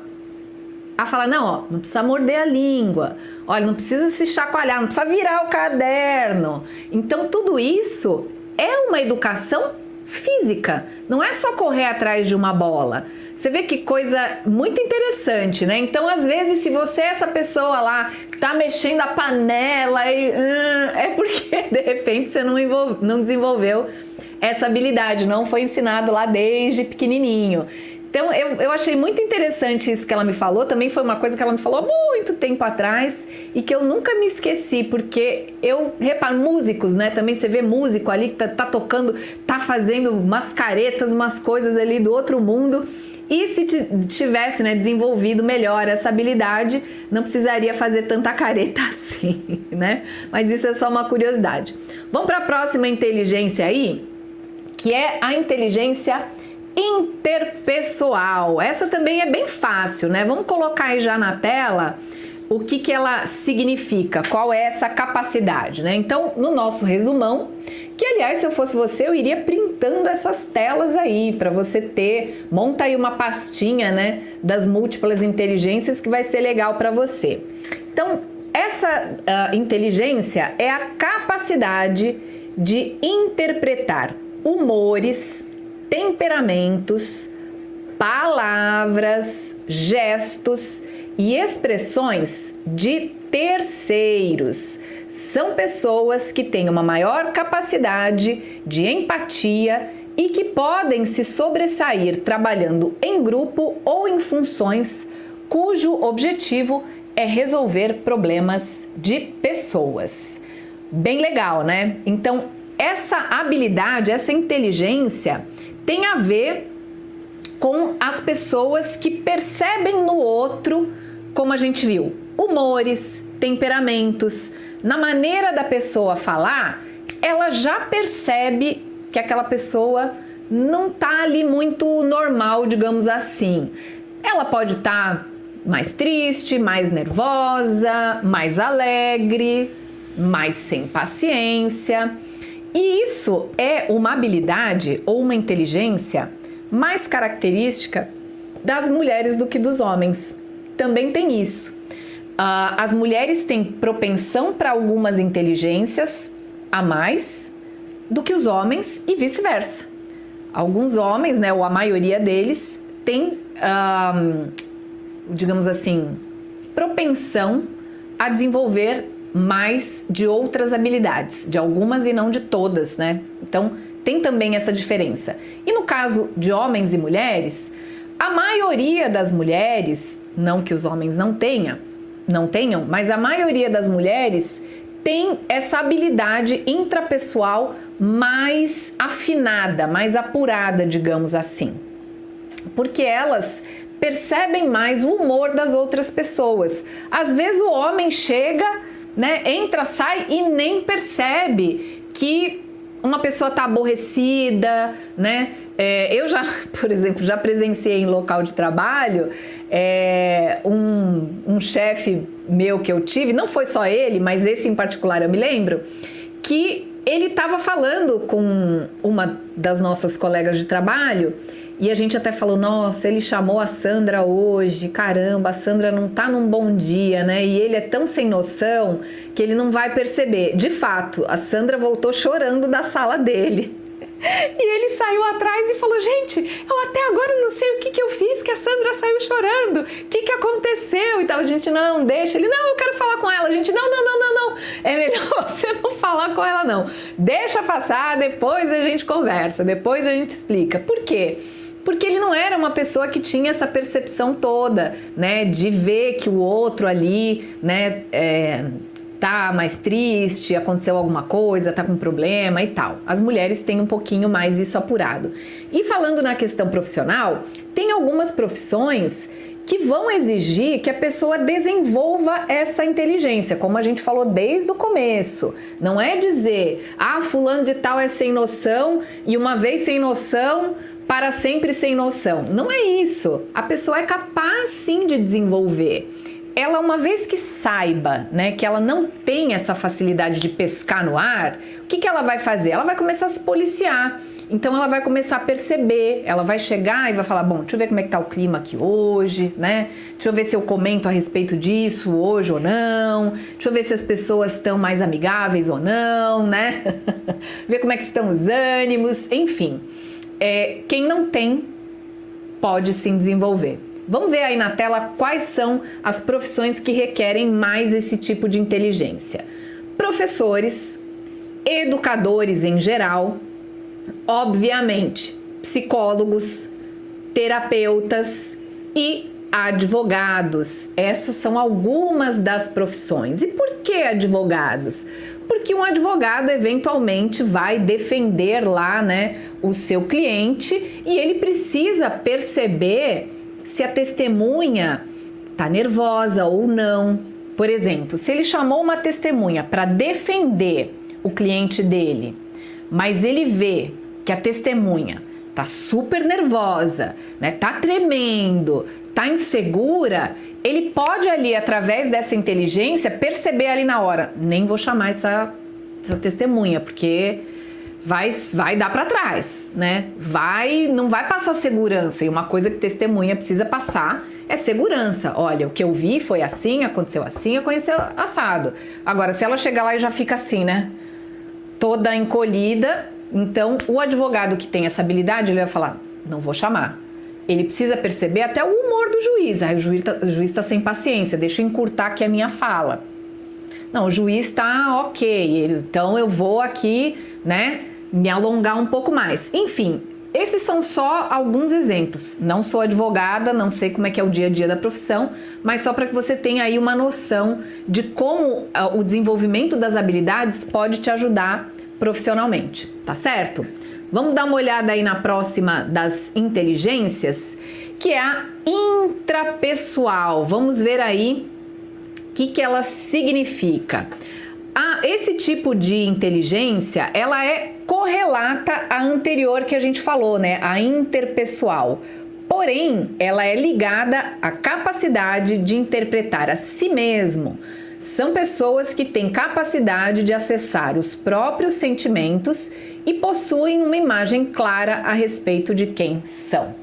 a falar, não precisa morder a língua, olha, não precisa se chacoalhar, não precisa virar o caderno. Então tudo isso é uma educação física, não é só correr atrás de uma bola. Você vê que coisa muito interessante, né? Então, às vezes, se você é essa pessoa lá que tá mexendo a panela, é porque, de repente, você não desenvolveu essa habilidade, não foi ensinado lá desde pequenininho. Então, eu achei muito interessante isso que ela me falou, também foi uma coisa que ela me falou há muito tempo atrás e que eu nunca me esqueci, porque eu reparo, músicos, né, também você vê músico ali que tá tocando, tá fazendo umas caretas, umas coisas ali do outro mundo, e se tivesse, né, desenvolvido melhor essa habilidade, não precisaria fazer tanta careta assim, né, mas isso é só uma curiosidade. Vamos para a próxima inteligência aí, que é a inteligência interpessoal. Essa também é bem fácil, né? Vamos colocar aí já na tela o que ela significa, qual é essa capacidade, né? Então, no nosso resumão, que aliás, se eu fosse você, eu iria printando essas telas aí, para você ter, monta aí uma pastinha, né, das múltiplas inteligências que vai ser legal para você. Então, essa inteligência é a capacidade de interpretar humores, temperamentos, palavras, gestos e expressões de terceiros. São pessoas que têm uma maior capacidade de empatia e que podem se sobressair trabalhando em grupo ou em funções cujo objetivo é resolver problemas de pessoas. Bem legal, né? Então, essa habilidade, essa inteligência tem a ver com as pessoas que percebem no outro, como a gente viu, o humores, temperamentos, na maneira da pessoa falar, ela já percebe que aquela pessoa não tá ali muito normal, digamos assim. Ela pode estar mais triste, mais nervosa, mais alegre, mais sem paciência. E isso é uma habilidade ou uma inteligência mais característica das mulheres do que dos homens. Também tem isso. As mulheres têm propensão para algumas inteligências a mais do que os homens e vice-versa. Alguns homens, né, ou a maioria deles, tem, digamos assim, propensão a desenvolver mais de outras habilidades, de algumas e não de todas, né? Então, tem também essa diferença. E no caso de homens e mulheres, a maioria das mulheres, não que os homens não tenham, mas a maioria das mulheres tem essa habilidade intrapessoal mais afinada, mais apurada, digamos assim. Porque elas percebem mais o humor das outras pessoas. Às vezes o homem chega, né, entra, sai e nem percebe que uma pessoa tá aborrecida, né? Eu já, por exemplo, já presenciei em local de trabalho um chefe meu que eu tive, não foi só ele, mas esse em particular eu me lembro, que ele estava falando com uma das nossas colegas de trabalho e a gente até falou, nossa, ele chamou a Sandra hoje, caramba, a Sandra não tá num bom dia, né? E ele é tão sem noção que ele não vai perceber. De fato, a Sandra voltou chorando da sala dele. E ele saiu atrás e falou, gente, eu até agora não sei o que eu fiz, que a Sandra saiu chorando, o que aconteceu e tal. A gente, não, deixa. Ele, não, eu quero falar com ela. A gente, não, é melhor você não falar com ela, não. Deixa passar, depois a gente conversa, depois a gente explica. Por quê? Porque ele não era uma pessoa que tinha essa percepção toda, né, de ver que o outro ali, né, tá mais triste, aconteceu alguma coisa, tá com problema e tal. As mulheres têm um pouquinho mais isso apurado. E falando na questão profissional, tem algumas profissões que vão exigir que a pessoa desenvolva essa inteligência, como a gente falou desde o começo. Não é dizer, fulano de tal é sem noção e uma vez sem noção, para sempre sem noção. Não é isso. A pessoa é capaz sim de desenvolver. Ela, uma vez que saiba, né, que ela não tem essa facilidade de pescar no ar, o que ela vai fazer? Ela vai começar a se policiar. Então ela vai começar a perceber, ela vai chegar e vai falar, bom, deixa eu ver como é que tá o clima aqui hoje, né? Deixa eu ver se eu comento a respeito disso hoje ou não. Deixa eu ver se as pessoas estão mais amigáveis ou não, né? Ver como é que estão os ânimos, enfim. Quem não tem, pode sim desenvolver. Vamos ver aí na tela quais são as profissões que requerem mais esse tipo de inteligência. Professores, educadores em geral, obviamente, psicólogos, terapeutas e advogados. Essas são algumas das profissões. E por que advogados? Porque um advogado eventualmente vai defender lá, né, o seu cliente e ele precisa perceber se a testemunha tá nervosa ou não. Por exemplo, se ele chamou uma testemunha para defender o cliente dele, mas ele vê que a testemunha tá super nervosa, né, tá tremendo, tá insegura, ele pode ali, através dessa inteligência, perceber ali na hora, nem vou chamar essa testemunha, porque vai dar para trás, né? Não vai passar segurança. E uma coisa que testemunha precisa passar é segurança. Olha, o que eu vi foi assim, aconteceu assado. Agora, se ela chegar lá e já fica assim, né, toda encolhida, então o advogado que tem essa habilidade, ele vai falar, não vou chamar. Ele precisa perceber até o humor do juiz. Aí o juiz está sem paciência, deixa eu encurtar aqui a minha fala. Não, o juiz está ok, então eu vou aqui, né, me alongar um pouco mais. Enfim, esses são só alguns exemplos. Não sou advogada, não sei como é que é o dia a dia da profissão, mas só para que você tenha aí uma noção de como o desenvolvimento das habilidades pode te ajudar profissionalmente, tá certo? Vamos dar uma olhada aí na próxima das inteligências, que é a intrapessoal. Vamos ver aí que ela significa? Esse tipo de inteligência, ela é correlata à anterior que a gente falou, né? A interpessoal. Porém, ela é ligada à capacidade de interpretar a si mesmo. São pessoas que têm capacidade de acessar os próprios sentimentos e possuem uma imagem clara a respeito de quem são.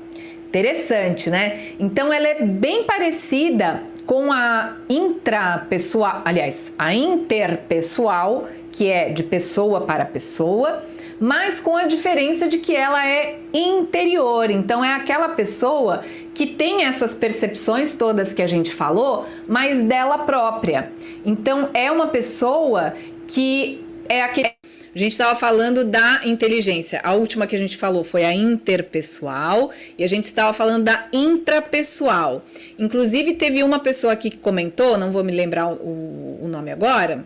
Interessante, né? Então, ela é bem parecida com a intrapessoal, aliás, a interpessoal, que é de pessoa para pessoa, mas com a diferença de que ela é interior. Então é aquela pessoa que tem essas percepções todas que a gente falou, mas dela própria. Então é uma pessoa que é aquele... A gente estava falando da inteligência. A última que a gente falou foi a interpessoal e a gente estava falando da intrapessoal. Inclusive teve uma pessoa aqui que comentou, não vou me lembrar o nome agora,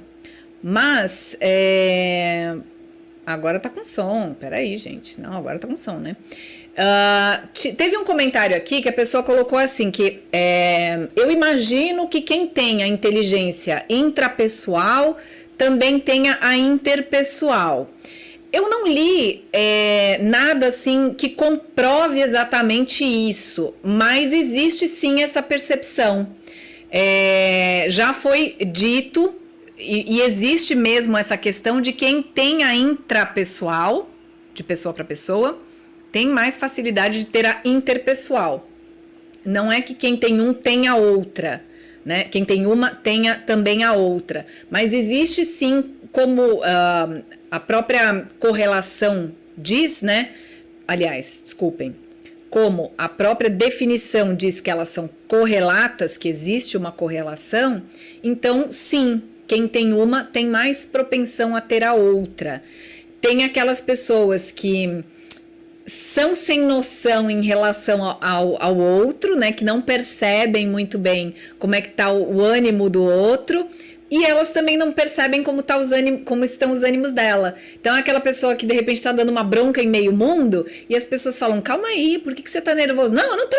mas agora tá com som. Peraí, gente. Não, agora tá com som, né? Teve um comentário aqui que a pessoa colocou assim, que eu imagino que quem tem a inteligência intrapessoal também tenha a interpessoal. Eu não li nada assim que comprove exatamente isso, mas existe sim essa percepção. Já foi dito e existe mesmo essa questão de quem tem a intrapessoal, de pessoa para pessoa, tem mais facilidade de ter a interpessoal. Não é que quem tem um tenha outra, né? Quem tem uma tenha também a outra, mas existe sim, como a própria correlação diz, né? Aliás, desculpem, como a própria definição diz que elas são correlatas, que existe uma correlação, então sim, quem tem uma tem mais propensão a ter a outra. Tem aquelas pessoas que são sem noção em relação ao outro, né, que não percebem muito bem como é que tá o ânimo do outro, e elas também não percebem como estão os ânimos dela. Então é aquela pessoa que de repente tá dando uma bronca em meio mundo, e as pessoas falam, calma aí, por que você tá nervoso? Não, eu não tô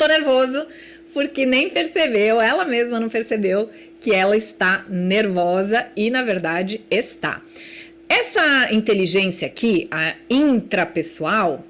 nervoso, porque nem percebeu, ela mesma não percebeu que ela está nervosa, e na verdade está. Essa inteligência aqui, a intrapessoal,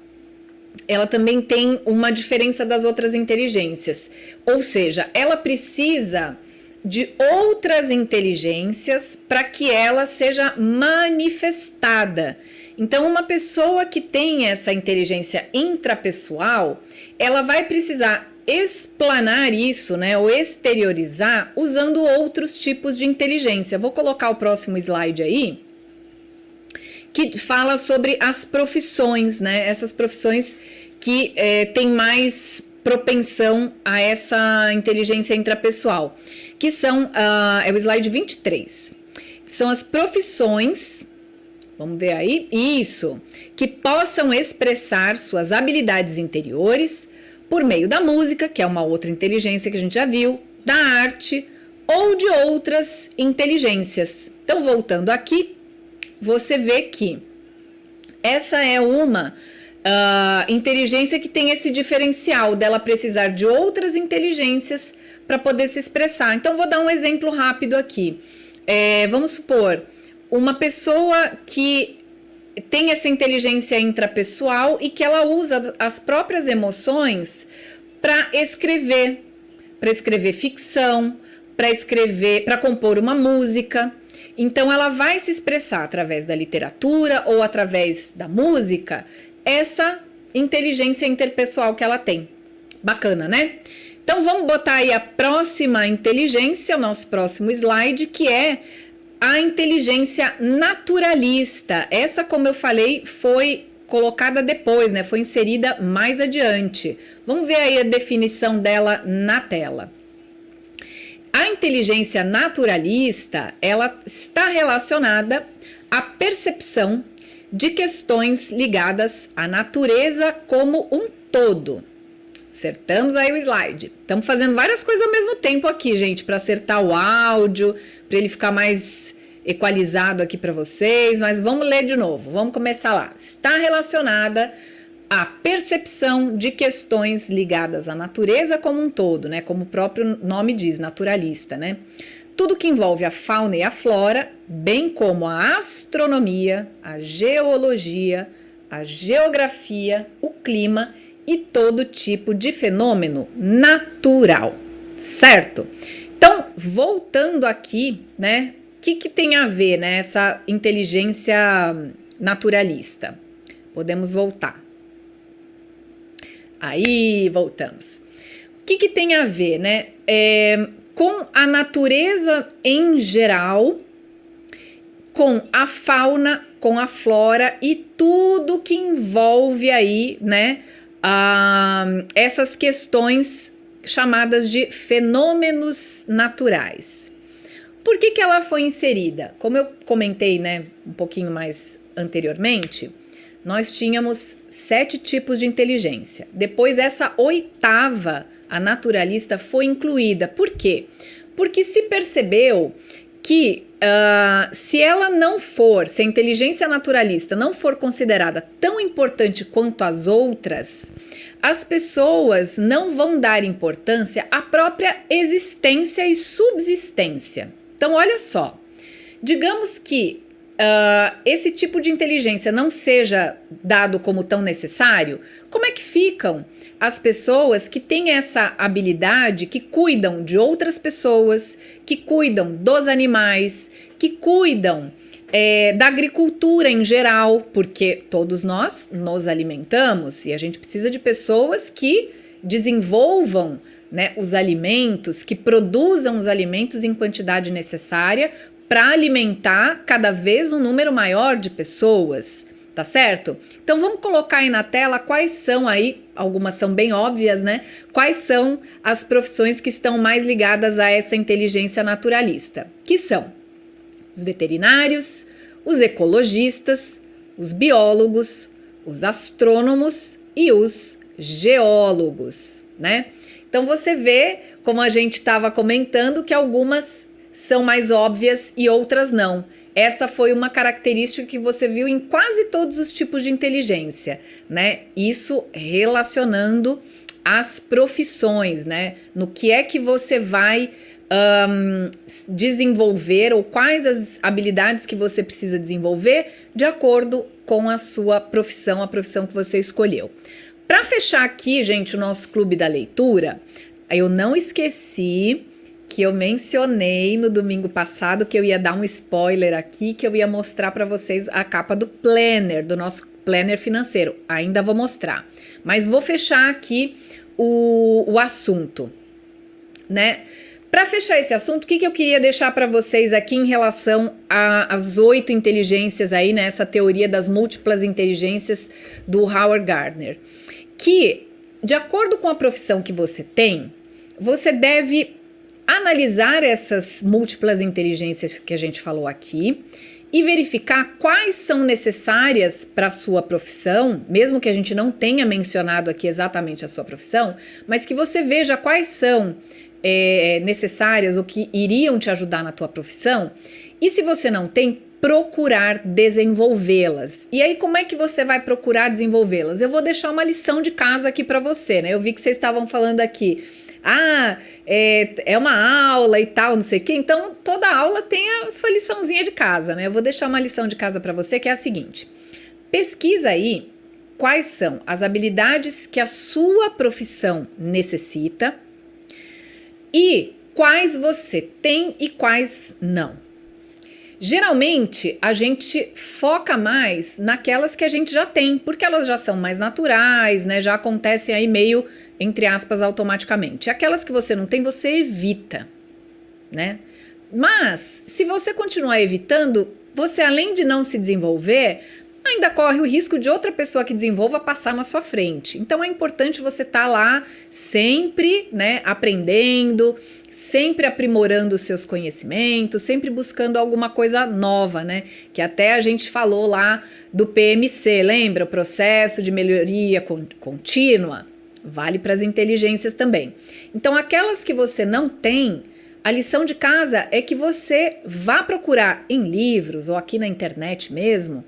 ela também tem uma diferença das outras inteligências. Ou seja, ela precisa de outras inteligências para que ela seja manifestada. Então, uma pessoa que tem essa inteligência intrapessoal, ela vai precisar explanar isso, né, ou exteriorizar usando outros tipos de inteligência. Vou colocar o próximo slide aí, que fala sobre as profissões, né? Essas profissões que têm mais propensão a essa inteligência intrapessoal, que são, é o slide 23, são as profissões, vamos ver aí, isso, que possam expressar suas habilidades interiores por meio da música, que é uma outra inteligência que a gente já viu, da arte ou de outras inteligências. Então, voltando aqui, você vê que essa é uma inteligência que tem esse diferencial dela precisar de outras inteligências para poder se expressar. Então, vou dar um exemplo rápido aqui. Vamos supor, uma pessoa que tem essa inteligência intrapessoal e que ela usa as próprias emoções para escrever ficção, para compor uma música. Então, ela vai se expressar através da literatura ou através da música, essa inteligência interpessoal que ela tem. Bacana, né? Então, vamos botar aí a próxima inteligência, o nosso próximo slide, que é a inteligência naturalista. Essa, como eu falei, foi colocada depois, né? Foi inserida mais adiante. Vamos ver aí a definição dela na tela. A inteligência naturalista, ela está relacionada à percepção de questões ligadas à natureza como um todo. Acertamos aí o slide. Estamos fazendo várias coisas ao mesmo tempo aqui, gente, para acertar o áudio, para ele ficar mais equalizado aqui para vocês, mas vamos ler de novo. Vamos começar lá. Está relacionada a percepção de questões ligadas à natureza como um todo, né? Como o próprio nome diz, naturalista, né? Tudo que envolve a fauna e a flora, bem como a astronomia, a geologia, a geografia, o clima e todo tipo de fenômeno natural, certo? Então, voltando aqui, né? O que tem a ver, né? Essa inteligência naturalista? Podemos voltar. Aí, voltamos. O que tem a ver, né? Com a natureza em geral, com a fauna, com a flora e tudo que envolve aí, né? Essas questões chamadas de fenômenos naturais. Por que ela foi inserida? Como eu comentei, né, um pouquinho mais anteriormente, nós tínhamos 7 tipos de inteligência. Depois, essa 8ª, a naturalista, foi incluída. Por quê? Porque se percebeu que se a inteligência naturalista não for considerada tão importante quanto as outras, as pessoas não vão dar importância à própria existência e subsistência. Então, olha só, digamos que esse tipo de inteligência não seja dado como tão necessário, como é que ficam as pessoas que têm essa habilidade, que cuidam de outras pessoas, que cuidam dos animais, que cuidam da agricultura em geral, porque todos nós nos alimentamos e a gente precisa de pessoas que desenvolvam, né, os alimentos, que produzam os alimentos em quantidade necessária para alimentar cada vez um número maior de pessoas, tá certo? Então vamos colocar aí na tela quais são aí, algumas são bem óbvias, né? Quais são as profissões que estão mais ligadas a essa inteligência naturalista, que são os veterinários, os ecologistas, os biólogos, os astrônomos e os geólogos, né? Então você vê, como a gente estava comentando, que algumas são mais óbvias e outras não. Essa foi uma característica que você viu em quase todos os tipos de inteligência, né? Isso relacionando as profissões, né? No que é que você vai desenvolver ou quais as habilidades que você precisa desenvolver de acordo com a sua profissão, a profissão que você escolheu. Para fechar aqui, gente, o nosso clube da leitura, eu não esqueci que eu mencionei no domingo passado que eu ia dar um spoiler aqui, que eu ia mostrar para vocês a capa do planner, do nosso planner financeiro. Ainda vou mostrar, mas vou fechar aqui o assunto, né? Para fechar esse assunto, o que eu queria deixar para vocês aqui em relação às 8 inteligências aí, né? Essa teoria das múltiplas inteligências do Howard Gardner. Que, de acordo com a profissão que você tem, você deve analisar essas múltiplas inteligências que a gente falou aqui e verificar quais são necessárias para a sua profissão, mesmo que a gente não tenha mencionado aqui exatamente a sua profissão, mas que você veja quais são necessárias ou que iriam te ajudar na tua profissão, e se você não tem, procurar desenvolvê-las. E aí, como é que você vai procurar desenvolvê-las? Eu vou deixar uma lição de casa aqui para você, né? Eu vi que vocês estavam falando aqui, é uma aula e tal, não sei o quê. Então, toda aula tem a sua liçãozinha de casa, né? Eu vou deixar uma lição de casa para você, que é a seguinte: pesquisa aí quais são as habilidades que a sua profissão necessita e quais você tem e quais não. Geralmente, a gente foca mais naquelas que a gente já tem, porque elas já são mais naturais, né? Já acontecem aí meio, entre aspas, automaticamente. Aquelas que você não tem, você evita, né? Mas, se você continuar evitando, você, além de não se desenvolver, ainda corre o risco de outra pessoa que desenvolva passar na sua frente. Então, é importante você estar lá sempre, né, aprendendo, sempre aprimorando os seus conhecimentos, sempre buscando alguma coisa nova, né? Que até a gente falou lá do PMC, lembra? O processo de melhoria contínua. Vale para as inteligências também. Então, aquelas que você não tem, a lição de casa é que você vá procurar em livros ou aqui na internet mesmo,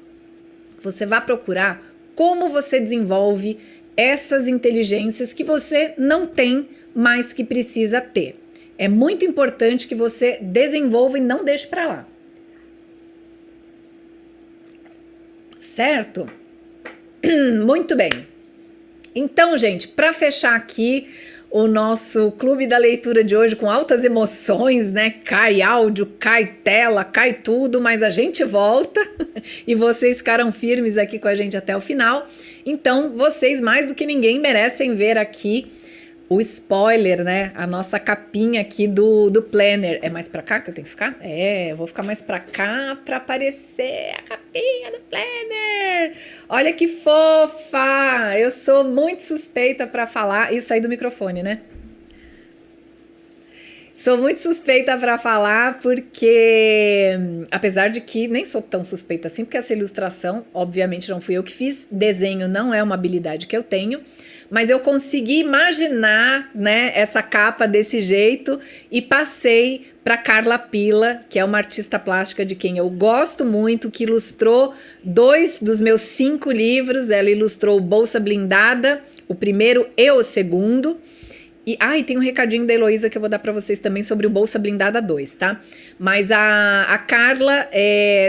você vá procurar como você desenvolve essas inteligências que você não tem, mas que precisa ter. É muito importante que você desenvolva e não deixe para lá. Certo? Muito bem. Então, gente, para fechar aqui o nosso clube da leitura de hoje com altas emoções, né? Cai áudio, cai tela, cai tudo, mas a gente volta e vocês ficaram firmes aqui com a gente até o final. Então, vocês mais do que ninguém merecem ver aqui o spoiler, né? A nossa capinha aqui do planner. É mais pra cá que eu tenho que ficar? Eu vou ficar mais pra cá pra aparecer a capinha do planner. Olha que fofa! Eu sou muito suspeita pra falar. Isso aí do microfone, né? Sou muito suspeita pra falar porque, apesar de que nem sou tão suspeita assim, porque essa ilustração, obviamente, não fui eu que fiz. Desenho não é uma habilidade que eu tenho. Mas eu consegui imaginar, né, essa capa desse jeito e passei para Carla Pila, que é uma artista plástica de quem eu gosto muito, que ilustrou 2 dos meus 5 livros. Ela ilustrou o Bolsa Blindada, o primeiro e o segundo. E tem um recadinho da Heloísa que eu vou dar para vocês também sobre o Bolsa Blindada 2, tá? Mas a Carla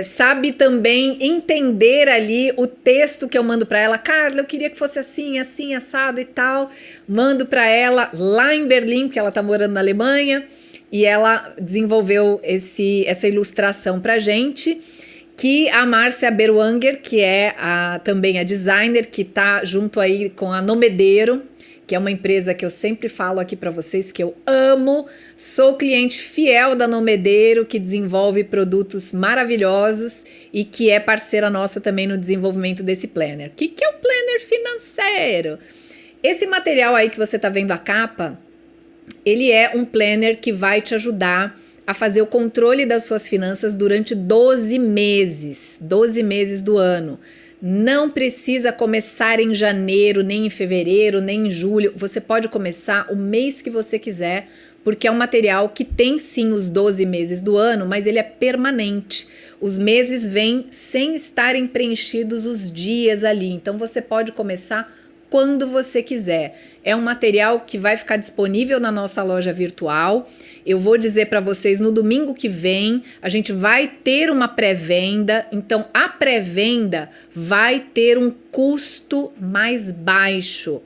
sabe também entender ali o texto que eu mando para ela. Carla, eu queria que fosse assim, assim, assado e tal. Mando para ela lá em Berlim, porque ela tá morando na Alemanha. E ela desenvolveu essa ilustração pra gente. Que a Márcia Beruanger, que é também a designer, que tá junto aí com a Nomedeiro, que é uma empresa que eu sempre falo aqui para vocês que eu amo, sou cliente fiel da Nomedeiro, que desenvolve produtos maravilhosos e que é parceira nossa também no desenvolvimento desse planner. O que é o planner financeiro? Esse material aí que você tá vendo a capa, ele é um planner que vai te ajudar a fazer o controle das suas finanças durante 12 meses do ano. Não precisa começar em janeiro, nem em fevereiro, nem em julho. Você pode começar o mês que você quiser, porque é um material que tem sim os 12 meses do ano, mas ele é permanente. Os meses vêm sem estarem preenchidos os dias ali. Então você pode começar quando você quiser. É um material que vai ficar disponível na nossa loja virtual. Eu vou dizer para vocês, no domingo que vem, a gente vai ter uma pré-venda. Então, a pré-venda vai ter um custo mais baixo.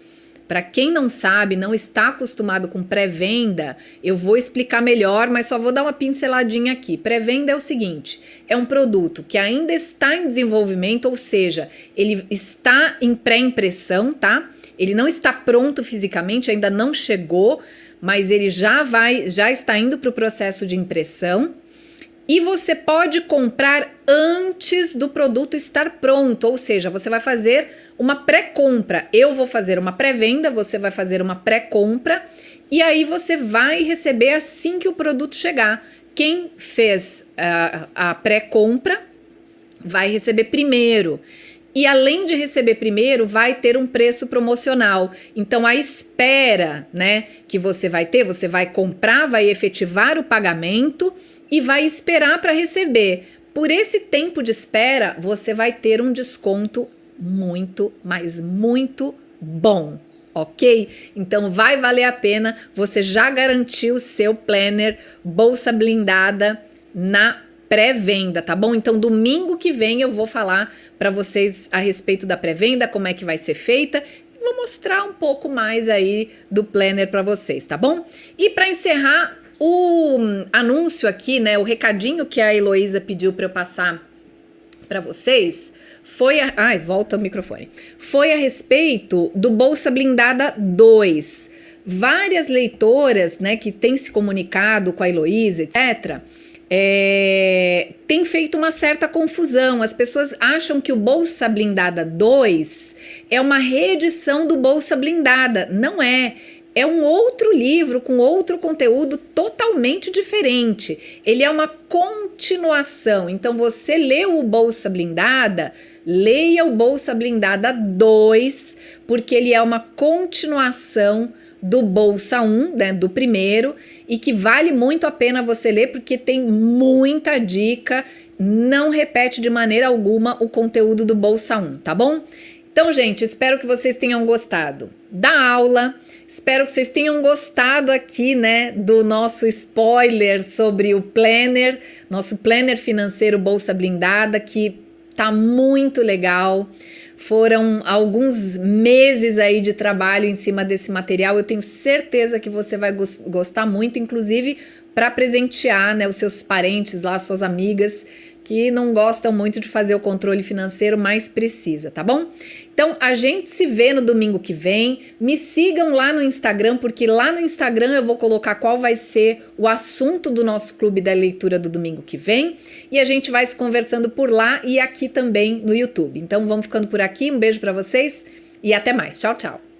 Para quem não sabe, não está acostumado com pré-venda, eu vou explicar melhor, mas só vou dar uma pinceladinha aqui. Pré-venda é o seguinte, é um produto que ainda está em desenvolvimento, ou seja, ele está em pré-impressão, tá? Ele não está pronto fisicamente, ainda não chegou, mas ele já está indo para o processo de impressão. E você pode comprar antes do produto estar pronto, ou seja, você vai fazer uma pré-compra. Eu vou fazer uma pré-venda, você vai fazer uma pré-compra e aí você vai receber assim que o produto chegar. Quem fez a pré-compra vai receber primeiro. E além de receber primeiro, vai ter um preço promocional. Então, a espera, né, que você vai comprar, vai efetivar o pagamento e vai esperar para receber. Por esse tempo de espera, você vai ter um desconto muito, mas muito bom, ok? Então vai valer a pena você já garantir o seu planner Bolsa Blindada na pré-venda, tá bom? Então domingo que vem eu vou falar para vocês a respeito da pré-venda, como é que vai ser feita. Vou mostrar um pouco mais aí do planner para vocês, tá bom? E para encerrar o anúncio aqui, né, o recadinho que a Heloísa pediu para eu passar para vocês, volta o microfone. Foi a respeito do Bolsa Blindada 2. Várias leitoras, né, que têm se comunicado com a Heloísa, etc., tem feito uma certa confusão. As pessoas acham que o Bolsa Blindada 2 é uma reedição do Bolsa Blindada. Não é. É um outro livro com outro conteúdo totalmente diferente. Ele é uma continuação. Então, você leu o Bolsa Blindada, leia o Bolsa Blindada 2, porque ele é uma continuação do Bolsa 1, né, do primeiro, e que vale muito a pena você ler, porque tem muita dica, não repete de maneira alguma o conteúdo do Bolsa 1, tá bom? Então, gente, espero que vocês tenham gostado da aula. Espero que vocês tenham gostado aqui, né, do nosso spoiler sobre o planner, nosso planner financeiro Bolsa Blindada, que tá muito legal. Foram alguns meses aí de trabalho em cima desse material. Eu tenho certeza que você vai gostar muito, inclusive para presentear, né, os seus parentes lá, suas amigas que não gostam muito de fazer o controle financeiro, mas precisa, tá bom? Então, a gente se vê no domingo que vem. Me sigam lá no Instagram, porque lá no Instagram eu vou colocar qual vai ser o assunto do nosso clube da leitura do domingo que vem. E a gente vai se conversando por lá e aqui também no YouTube. Então, vamos ficando por aqui. Um beijo para vocês e até mais. Tchau, tchau.